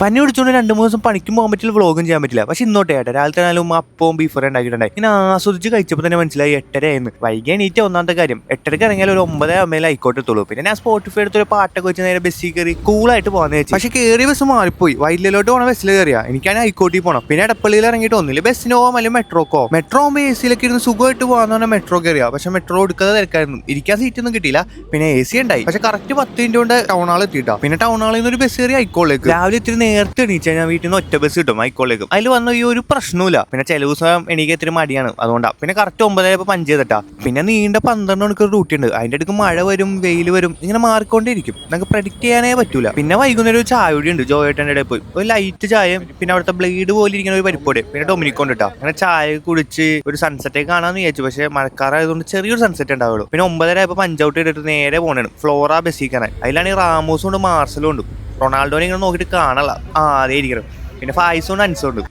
പനി പിടിച്ചുകൊണ്ട് 2-3 ദിവസം പണിക്കും പോകാൻ പറ്റില്ല, വ്ളോഗും ചെയ്യാൻ പറ്റില്ല. പക്ഷെ ഇന്നോട്ടെ ഏട്ടാ രാവിലത്തെ ആയാലും അപ്പവും ബീഫ് കറി ഉണ്ടാക്കിയിട്ടുണ്ടായി. ഇങ്ങനെ ആസ്വദിച്ച് കഴിച്ചപ്പോൾ തന്നെ മനസ്സിലായി 8:30 വൈകി എണീറ്റ ഒന്നാമത്തെ കാര്യം. 8:30 ഇറങ്ങിയാൽ ഒരു 9 ആയിക്കോട്ടെ എത്തുള്ളൂ. പിന്നെ ഞാൻ സ്പോട്ടിഫൈ എടുത്തൊരു പാട്ടൊക്കെ വെച്ച് നേരെ ബസ്സിൽ കയറി കൂളായിട്ട് പോകാന്ന് വെച്ചു. പക്ഷെ കയറിയ ബസ് മാറിപ്പോയി. വൈലിലോട്ട് പോകണ ബസ്സിൽ കയറിയാ എനിക്കാണ് ഹൈക്കോട്ടിൽ പോകണം. പിന്നെ എടപ്പള്ളിയിൽ ഇറങ്ങിയിട്ട് ഒന്നില്ല ബസ്സിന് പോകാൻ അല്ലെങ്കിൽ മെട്രോക്കോ. മെട്രോ ആകുമ്പോൾ എ സിയിലൊക്കെ ഇരുന്ന് സുഖമായിട്ട് പോകാന്ന് പറഞ്ഞാൽ മെട്രോ കയറിയാ. പക്ഷെ മെട്രോ എടുക്കാതെ തിരക്കായിരുന്നു, ഇരിക്കാൻ സീറ്റൊന്നും കിട്ടിയില്ല. പിന്നെ എ സി ഉണ്ടായി. പക്ഷെ കറക്റ്റ് 10 മിനിറ്റ് കൊണ്ട് ടൗൺ ഹാൾ എത്തിയിട്ടാ. പിന്നെ ടൗൺ ഹാളിൽ നിന്ന് ഒരു ബസ് കയറി ഹൈക്കോളിലേക്ക്. രാവിലെ ഇത്തിരി നേരത്തെ എണീച്ചാൽ ഞാൻ വീട്ടിൽ നിന്ന് ഒറ്റ ബസ് കിട്ടും ഹൈക്കോളിലേക്ക്. അതിൽ വന്ന ഈ ഒരു പ്രശ്നമില്ല. പിന്നെ ചില ദിവസം എനിക്ക് ഇത്തിരി മടിയാണ്, അതുകൊണ്ടാ. പിന്നെ കറക്റ്റ് 9 പഞ്ച് ചെയ്തിട്ടാ. പിന്നെ നീണ്ട 12 മണിക്കൂർ ഡ്യൂട്ടി ഉണ്ട്. അതിന്റെ അടുക്ക് മഴ വരും വെയിൽ വരും, ഇങ്ങനെ മാറിക്കൊണ്ടിരിക്കും. നമുക്ക് പ്രഡിക്ട് ചെയ്യാനേ പറ്റൂല. പിന്നെ വൈകുന്നേരം ഒരു ചായ കൂടി ഉണ്ട് ജോയേട്ടൻ്റെ ഇടയിൽ പോയി. ഒരു ലൈറ്റ് ചായയും പിന്നെ അവിടുത്തെ ബ്ലേഡ് പോലെ ഇരിക്കുന്ന ഒരു പരിപ്പോടെ പിന്നെ ഡൊമിനിക്കോണ്ട് ഇട്ടാ. അങ്ങനെ ചായ കുടിച്ച് ഒരു സൺസെറ്റ് കാണാന്ന് വിചാരിച്ചു. പക്ഷെ മഴക്കാറായതുകൊണ്ട് ചെറിയൊരു സൺസെറ്റ് ഉണ്ടാവുള്ളൂ. പിന്നെ 9:30 പഞ്ചൗട്ട് ചെയ്തിട്ട് നേരെ പോകണം ഫ്ലോറ ബസ്സിക്കാനായി. അതിലാണെങ്കിൽ റാമോസും ഉണ്ട് മാർസലും ഉണ്ട്. റൊണാൾഡോനെ ഇങ്ങനെ നോക്കിയിട്ട് കാണല. അതേ ഇരിക്കണം. പിന്നെ ഫായിസും ഉണ്ട് അൻസും ഉണ്ട്.